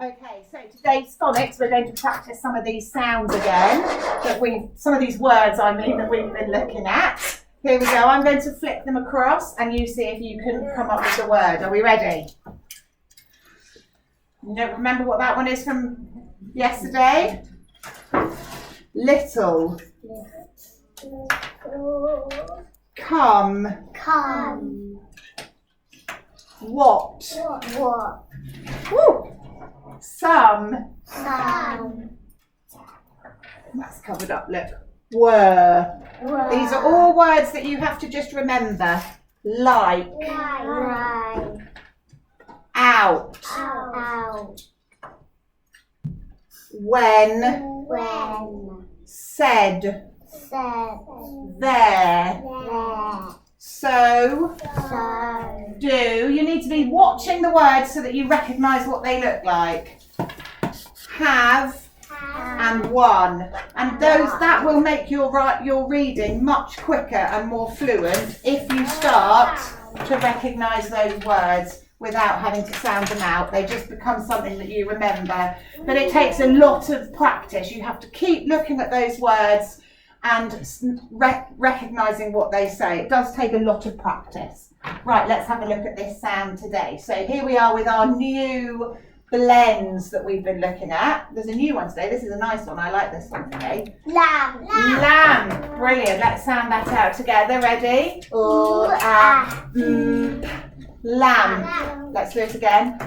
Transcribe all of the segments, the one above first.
Okay, so today's phonics, we're going to practice some of these sounds again, some of these words that we've been looking at. Here we go, I'm going to flick them across and you see if you can come up with the word. Are we ready? You don't remember what that one is from yesterday? Little. Come. What. Woo. Some. That's covered up, look. Were. These are all words that you have to just remember. Like. Out. When. Said. There. So. Do. You need to be watching the words so that you recognise what they look like. Have and one. And that will make your reading much quicker and more fluent if you start to recognise those words without having to sound them out. They just become something that you remember. But it takes a lot of practice. You have to keep looking at those words and recognising what they say. It does take a lot of practice. Right, let's have a look at this sound today. So here we are with our new blends that we've been looking at. There's a new one today. This is a nice one. I like this one today. Lamb. Brilliant. Let's sound that out together. Ready? Lamb. Let's do it again.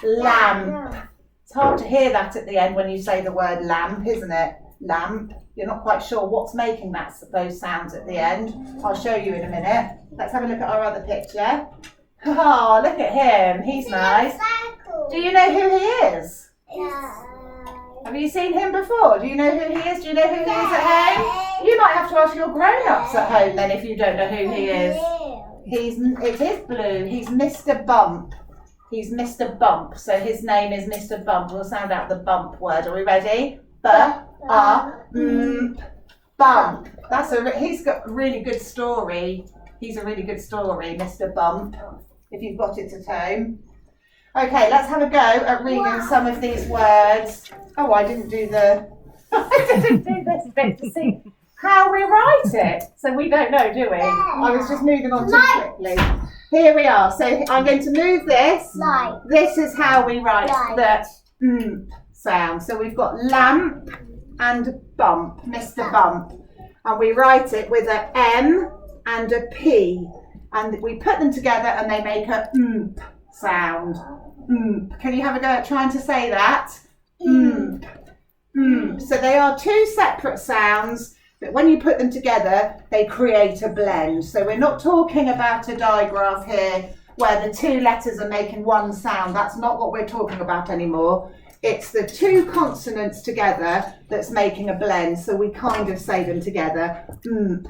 Lamb. It's hard to hear that at the end when you say the word lamp, isn't it? Lamp. You're not quite sure what's making those sounds at the end. I'll show you in a minute. Let's have a look at our other picture. Oh, look at him. He's nice. Do you know who he is? Have you seen him before? Do you know who he is? Do you know who he is at home? You might have to ask your grown-ups at home then if you don't know who he is. It is blue. He's Mr. Bump. He's Mr. Bump. So his name is Mr. Bump. We'll sound out the bump word. Are we ready? Bump. He's got a really good story. He's a really good story, Mr. Bump, if you've got it at home. Okay, let's have a go at reading some of these words. Oh, I didn't do this bit to see how we write it. So we don't know, do we? I was just moving on too quickly. Here we are. So I'm going to move this. This is how we write the sound. So we've got lamp and bump, Mr. Bump. And we write it with an M and a P. And we put them together and they make a sound. Can you have a go at trying to say that? So they are two separate sounds, but when you put them together, they create a blend. So we're not talking about a digraph here where the two letters are making one sound. That's not what we're talking about anymore. It's the two consonants together that's making a blend. So we kind of say them together,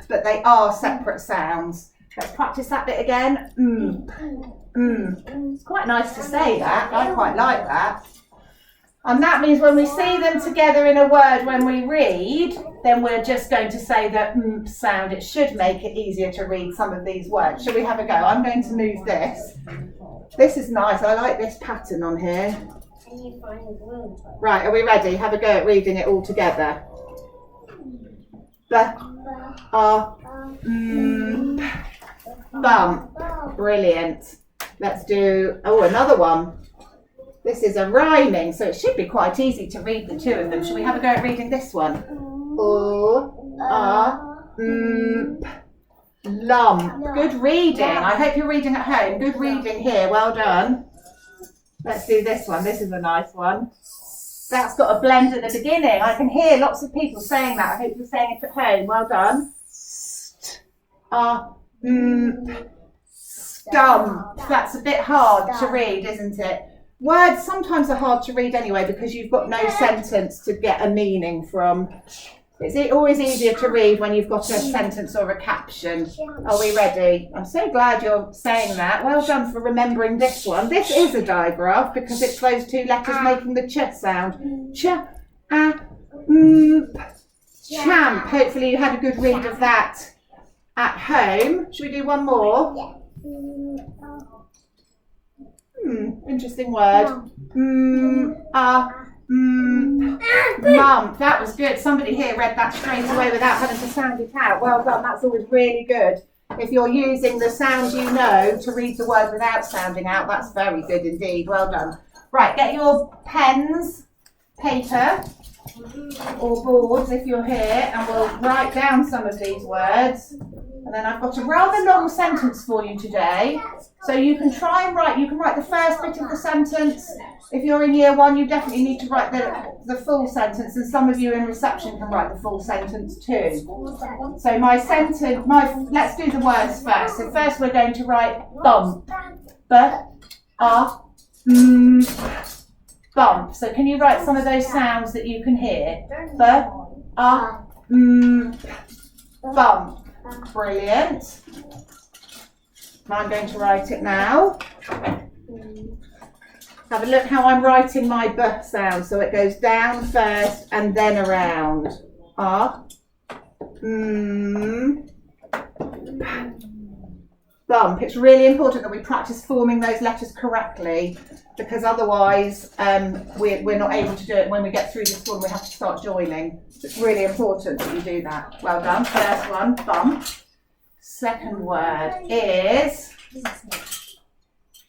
but they are separate sounds. Let's practice that bit again. It's quite nice to say that. I quite like that. And that means when we see them together in a word when we read, then we're just going to say the sound. It should make it easier to read some of these words. Shall we have a go? I'm going to move this. This is nice. I like this pattern on here. Right, are we ready? Have a go at reading it all together. Bump. Brilliant. Let's do another one. This is a rhyming, so it should be quite easy to read the two of them. Shall we have a go at reading this one? Lump. Good reading. I hope you're reading at home. Good reading here. Well done. Let's do this one. This is a nice one. That's got a blend at the beginning. I can hear lots of people saying that. I hope you're saying it at home. Well done. Stump. That's a bit hard to read, isn't it? Words sometimes are hard to read anyway because you've got no sentence to get a meaning from. It's always easier to read when you've got a sentence or a caption. Are we ready? I'm so glad you're saying that. Well done for remembering this one. This is a digraph because it's those two letters making the ch sound. Ch, champ. Hopefully you had a good read of that at home. Should we do one more? Interesting word. Mum. That was good. Somebody here read that straight away without having to sound it out. Well done. That's always really good. If you're using the sound you know to read the word without sounding out, that's very good indeed. Well done. Right, get your pens, paper, or boards if you're here, and we'll write down some of these words. And then I've got a rather long sentence for you today. So you can try and write, you can write the first bit of the sentence. If you're in year 1, you definitely need to write the full sentence, and some of you in reception can write the full sentence too. So let's do the words first. So first we're going to write bump. Bump. So can you write some of those sounds that you can hear? Bump. Brilliant. I'm going to write it now. Have a look how I'm writing my b sound. So it goes down first and then around. Bump. It's really important that we practice forming those letters correctly, because otherwise we're not able to do it. When we get through this one, we have to start joining. So it's really important that you do that. Well done. First one, bump. Second word is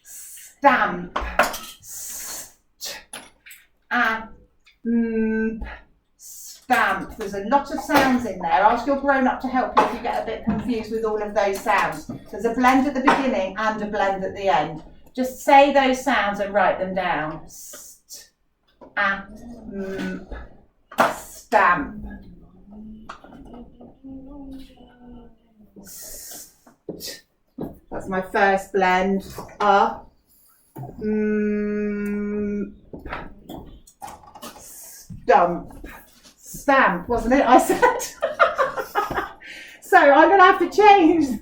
stamp. Stamp. There's a lot of sounds in there. Ask your grown-up to help you if you get a bit confused with all of those sounds. There's a blend at the beginning and a blend at the end. Just say those sounds and write them down. Stamp. That's my first blend. Stump. Stamp, wasn't it? I said. So I'm going to have to change.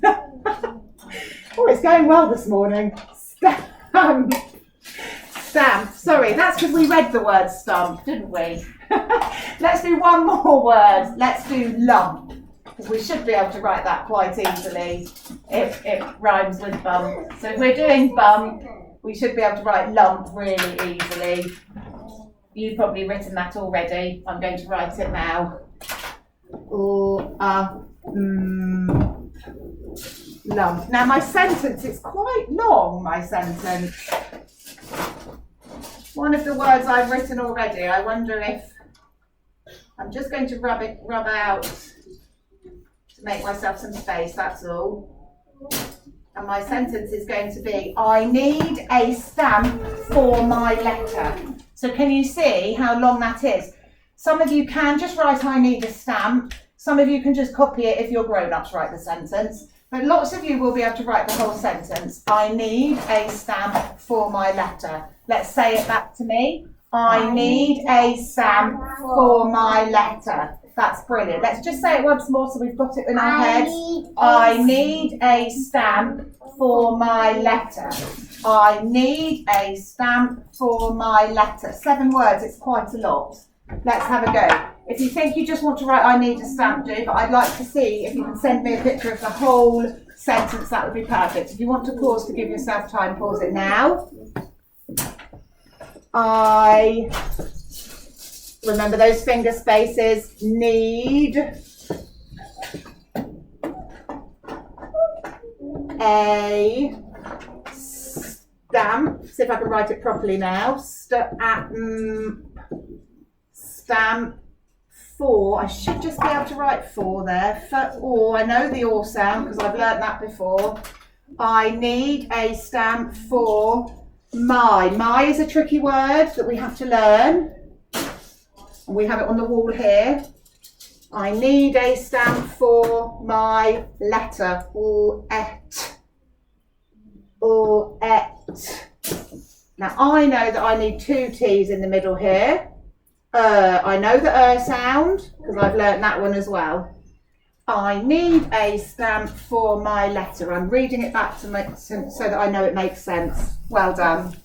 Oh, it's going well this morning. Stamp. Stamp. Sorry, that's because we read the word stump, didn't we? Let's do one more word. Let's do lump, because we should be able to write that quite easily if it rhymes with bump. So if we're doing bump, we should be able to write lump really easily. You've probably written that already. I'm going to write it now. Lump. Now my sentence is quite long, my sentence. One of the words I've written already, I wonder if I'm just going to rub out to make myself some space, that's all. And my sentence is going to be, I need a stamp for my letter. So can you see how long that is? Some of you can just write, I need a stamp. Some of you can just copy it if your grown-ups write the sentence. But lots of you will be able to write the whole sentence. I need a stamp for my letter. Let's say it back to me. I need a stamp for my letter. That's brilliant. Let's just say it once more so we've got it in our heads. I need a stamp for my letter. I need a stamp for my letter. 7 words, it's quite a lot. Let's have a go. If you think you just want to write I need a stamp, do, but I'd like to see if you can send me a picture of the whole sentence, that would be perfect. If you want to pause to give yourself time, pause it now. I, remember those finger spaces, need a stamp. See if I can write it properly now. Stamp for. I should just be able to write for there. Or, I know the or sound because I've learnt that before. I need a stamp for my. My is a tricky word that we have to learn. We have it on the wall here. I need a stamp for my letter. Or et. Or et. Now I know that I need 2 T's in the middle here. I know the sound because I've learnt that one as well. I need a stamp for my letter. I'm reading it back to so that I know it makes sense. Well done.